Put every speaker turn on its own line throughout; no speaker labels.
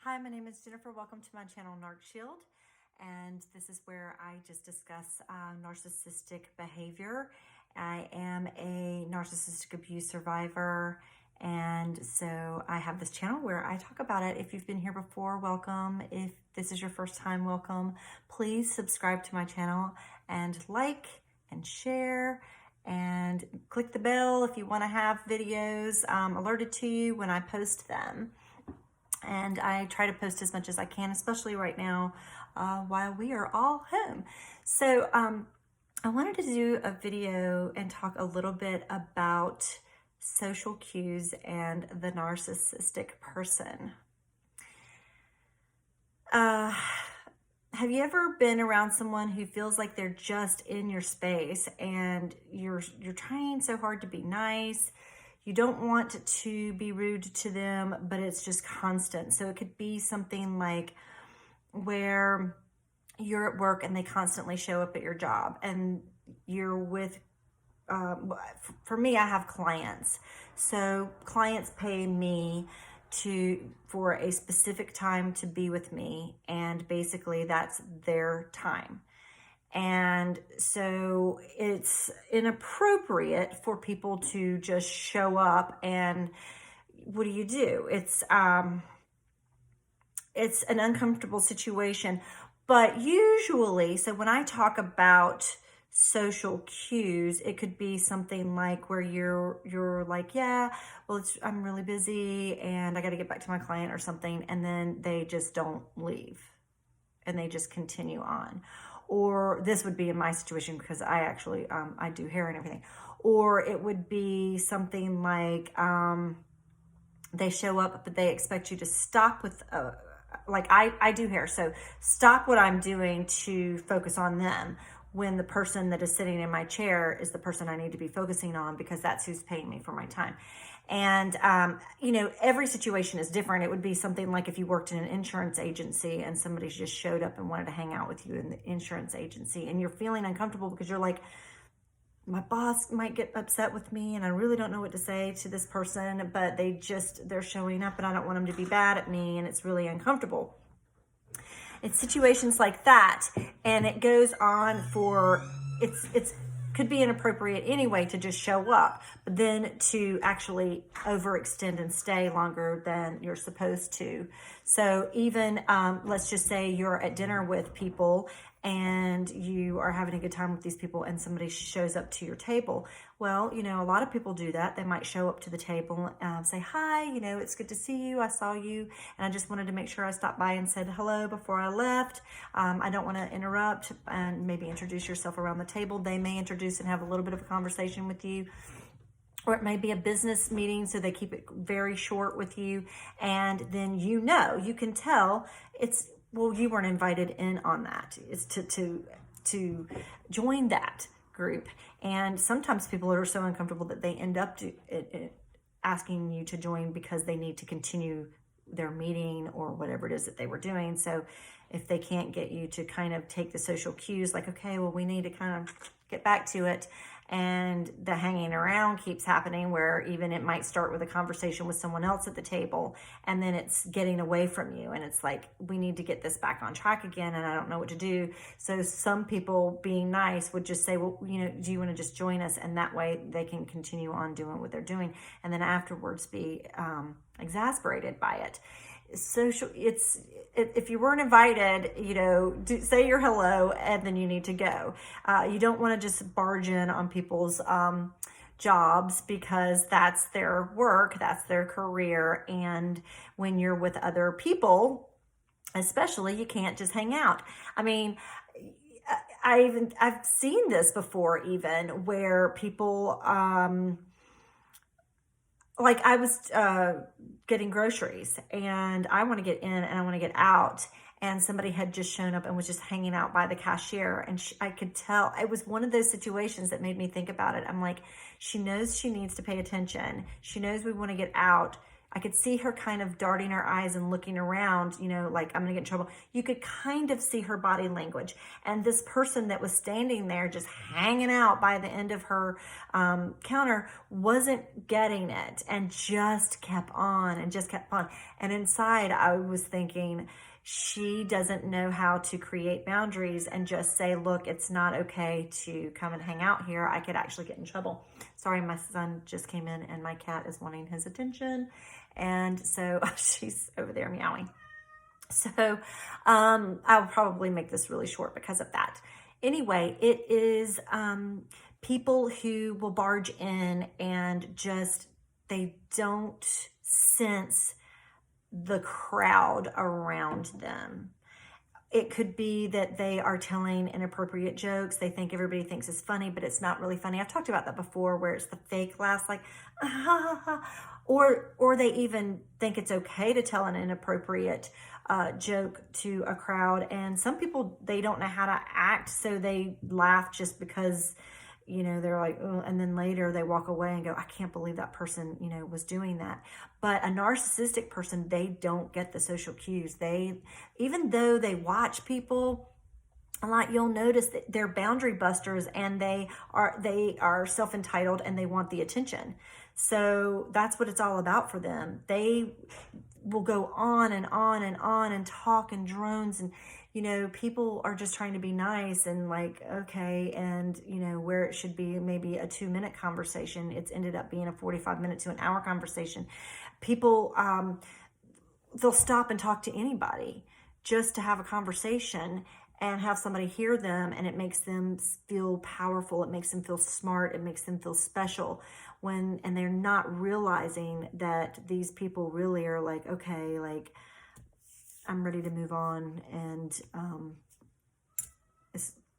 Hi, my name is Jennifer. Welcome to my channel, Narc Shield. And this is where I just discuss narcissistic behavior. I am a narcissistic abuse survivor. And so I have this channel where I talk about it. If you've been here before, welcome. If this is your first time, welcome. Please subscribe to my channel and like and share and click the bell if you want to have videos alerted to you when I post them. And I try to post as much as I can, especially right now while we are all home. So I wanted to do a video and talk a little bit about social cues and the narcissistic person. Have you ever been around someone who feels like they're just in your space and you're trying so hard to be nice? You don't want to be rude to them, but it's just constant. So it could be something like where you're at work and they constantly show up at your job, and you're with, for me, I have clients. So clients pay me for a specific time to be with me, and basically that's their time. And so it's inappropriate for people to just show up, and what do? It's an uncomfortable situation. But usually, so when I talk about social cues, it could be something like where you're like, yeah, well, I'm really busy and I got to get back to my client or something, and then they just don't leave and they just continue on. Or this would be in my situation because I actually, I do hair and everything. Or it would be something like they show up, but they expect you to stop with, like I do hair. So stop what I'm doing to focus on them, when the person that is sitting in my chair is the person I need to be focusing on, because that's who's paying me for my time. And, every situation is different. It would be something like if you worked in an insurance agency and somebody just showed up and wanted to hang out with you in the insurance agency, and you're feeling uncomfortable because you're like, my boss might get upset with me and I really don't know what to say to this person, but they're showing up and I don't want them to be bad at me, and it's really uncomfortable. It's situations like that, and it goes on for, it's could be inappropriate anyway to just show up, but then to actually overextend and stay longer than you're supposed to. So even, let's just say you're at dinner with people and you are having a good time with these people, and somebody shows up to your table. Well, a lot of people do that. They might show up to the table, say, hi, it's good to see you. I saw you, and I just wanted to make sure I stopped by and said hello before I left. I don't want to interrupt, and maybe introduce yourself around the table. They may introduce and have a little bit of a conversation with you. Or it may be a business meeting, so they keep it very short with you. And then you can tell well, you weren't invited in on that. It's to join that group. And sometimes people are so uncomfortable that they end up asking you to join because they need to continue their meeting or whatever it is that they were doing. So if they can't get you to kind of take the social cues, like, okay, well, we need to kind of get back to it, and the hanging around keeps happening, where even it might start with a conversation with someone else at the table, and then it's getting away from you, and it's like, we need to get this back on track again, and I don't know what to do. So some people, being nice, would just say, well, do you want to just join us? And that way they can continue on doing what they're doing, and then afterwards be exasperated by it. Social, if you weren't invited, say your hello, and then you need to go. You don't want to just barge in on people's jobs, because that's their work, that's their career. And when you're with other people, especially, you can't just hang out. I mean, I've seen this before, even where people, like I was getting groceries, and I want to get in and I want to get out, and somebody had just shown up and was just hanging out by the cashier, and I could tell it was one of those situations that made me think about it. I'm like, she knows she needs to pay attention. She knows we want to get out. I could see her kind of darting her eyes and looking around, like I'm gonna get in trouble. You could kind of see her body language. And this person that was standing there just hanging out by the end of her counter wasn't getting it and just kept on and just kept on. And inside I was thinking, she doesn't know how to create boundaries and just say, look, it's not okay to come and hang out here. I could actually get in trouble. Sorry, my son just came in and my cat is wanting his attention. And so she's over there meowing. So I'll probably make this really short because of that. Anyway, it is people who will barge in and just, they don't sense the crowd around them. It could be that they are telling inappropriate jokes. They think everybody thinks it's funny, but it's not really funny. I've talked about that before, where it's the fake laughs, like, or they even think it's okay to tell an inappropriate joke to a crowd. And some people, they don't know how to act, so they laugh just because, they're like, oh, and then later they walk away and go, I can't believe that person, was doing that. But a narcissistic person, they don't get the social cues. Even though they watch people a lot, you'll notice that they're boundary busters, and they are self-entitled, and they want the attention. So that's what it's all about for them. They will go on and on and on and talk in drones, and people are just trying to be nice and like, okay. And, where it should be maybe a 2-minute conversation, it's ended up being a 45-minute to an hour conversation. People, they'll stop and talk to anybody just to have a conversation and have somebody hear them. And it makes them feel powerful. It makes them feel smart. It makes them feel special and they're not realizing that these people really are like, okay, like, I'm ready to move on. And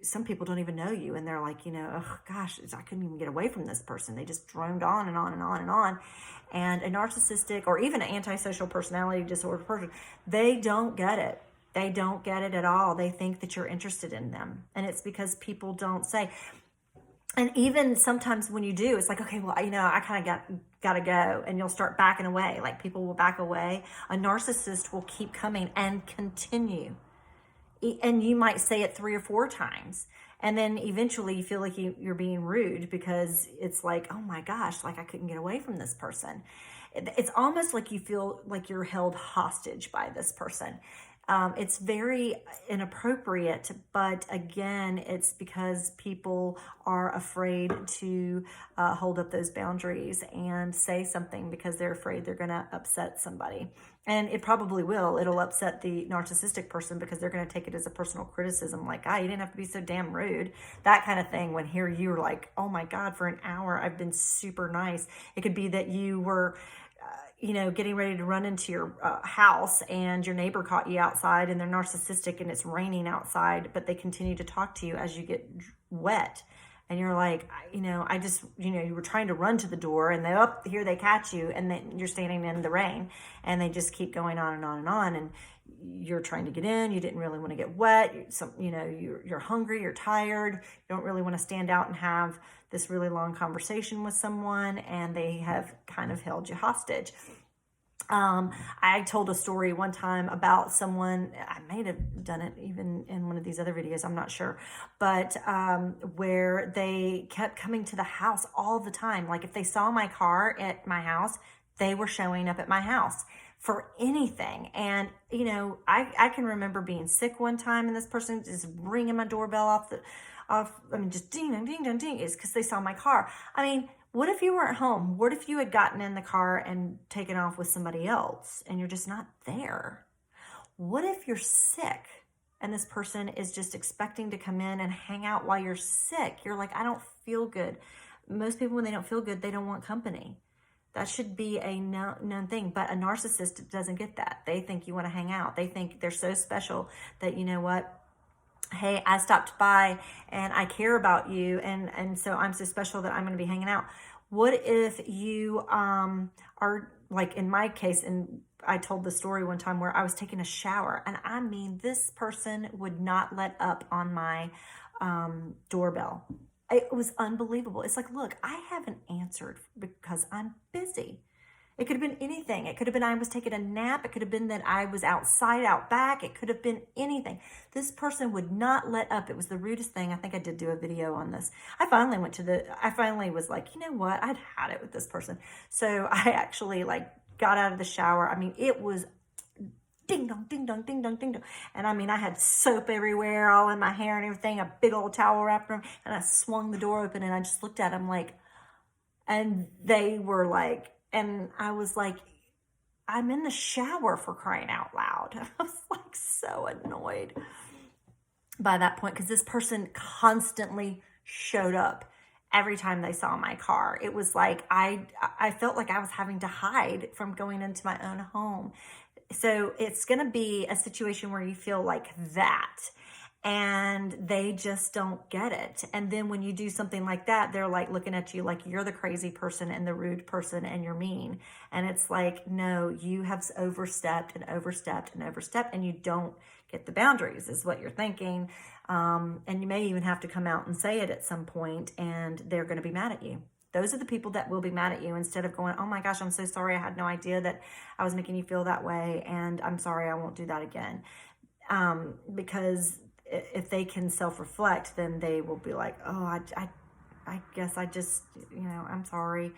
some people don't even know you, and they're like, oh gosh, I couldn't even get away from this person. They just droned on and on and on and on. And a narcissistic or even an antisocial personality disorder person, they don't get it. They don't get it at all. They think that you're interested in them. And it's because people don't say. And even sometimes when you do, it's like, okay, well, I kind of got to go. And you'll start backing away. Like, people will back away. A narcissist will keep coming and continue. And you might say it 3 or 4 times. And then eventually you feel like you're being rude, because it's like, oh my gosh, like I couldn't get away from this person. It's almost like you feel like you're held hostage by this person. It's very inappropriate, but again, it's because people are afraid to hold up those boundaries and say something, because they're afraid they're going to upset somebody. And it probably will. It'll upset the narcissistic person, because they're going to take it as a personal criticism, like, you didn't have to be so damn rude, that kind of thing. When here you're like, oh my God, for an hour, I've been super nice. It could be that you were getting ready to run into your house, and your neighbor caught you outside, and they're narcissistic, and it's raining outside, but they continue to talk to you as you get wet. And you're like, I just, you were trying to run to the door, and here they catch you, and then you're standing in the rain, and they just keep going on and on and on. And you're trying to get in. You didn't really want to get wet. You're hungry, you're tired. You don't really want to stand out and have this really long conversation with someone, and they have kind of held you hostage. I told a story one time about someone, I may have done it even in one of these other videos, I'm not sure, but where they kept coming to the house all the time. Like, if they saw my car at my house, they were showing up at my house for anything. And, I can remember being sick one time, and this person just ringing my doorbell just ding, ding, ding, ding, ding, is because they saw my car. What if you weren't home? What if you had gotten in the car and taken off with somebody else, and you're just not there? What if you're sick and this person is just expecting to come in and hang out while you're sick? You're like, I don't feel good. Most people, when they don't feel good, they don't want company. That should be a known thing. But a narcissist doesn't get that. They think you want to hang out. They think they're so special that, you know what? Hey, I stopped by and I care about you. And so I'm so special that I'm going to be hanging out. What if you are like in my case, and I told the story one time where I was taking a shower, and this person would not let up on my doorbell. It was unbelievable. It's like, look, I haven't answered because I'm busy. It could have been anything. It could have been I was taking a nap. It could have been that I was outside, out back. It could have been anything. This person would not let up. It was the rudest thing. I think I did do a video on this. I finally was like, you know what? I'd had it with this person. So I actually like got out of the shower. I mean, it was ding dong, ding dong, ding dong, ding dong. And I mean, I had soap everywhere, all in my hair and everything, a big old towel wrapped around, and I swung the door open and I just looked at them like, and they were like, and I was like, I'm in the shower, for crying out loud. I was like so annoyed by that point because this person constantly showed up every time they saw my car. It was like I felt like I was having to hide from going into my own home. So it's going to be a situation where you feel like that and they just don't get it. And then when you do something like that, they're like looking at you like you're the crazy person and the rude person and you're mean. And it's like, no, you have overstepped and overstepped and overstepped and you don't get the boundaries is what you're thinking. And you may even have to come out and say it at some point and they're going to be mad at you. Those are the people that will be mad at you instead of going, oh my gosh, I'm so sorry. I had no idea that I was making you feel that way. And I'm sorry, I won't do that again. Because if they can self-reflect, then they will be like, oh, I guess I just, I'm sorry.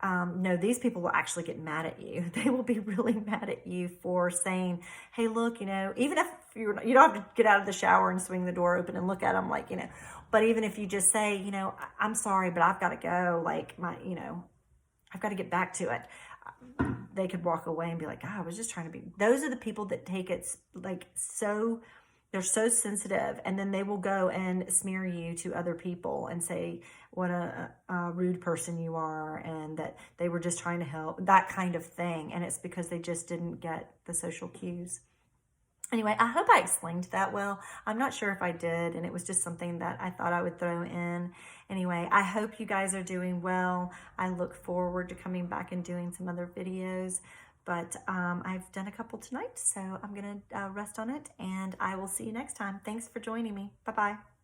No, these people will actually get mad at you. They will be really mad at you for saying, hey, look, even if you don't have to get out of the shower and swing the door open and look at them like, but even if you just say, I'm sorry, but I've got to go, like I've got to get back to it. They could walk away and be like, I was just trying to be, those are the people that take it like they're so sensitive, and then they will go and smear you to other people and say what a rude person you are and that they were just trying to help, that kind of thing. And it's because they just didn't get the social cues. Anyway, I hope I explained that well. I'm not sure if I did, and it was just something that I thought I would throw in. Anyway, I hope you guys are doing well. I look forward to coming back and doing some other videos. But I've done a couple tonight, so I'm going to rest on it, and I will see you next time. Thanks for joining me. Bye-bye.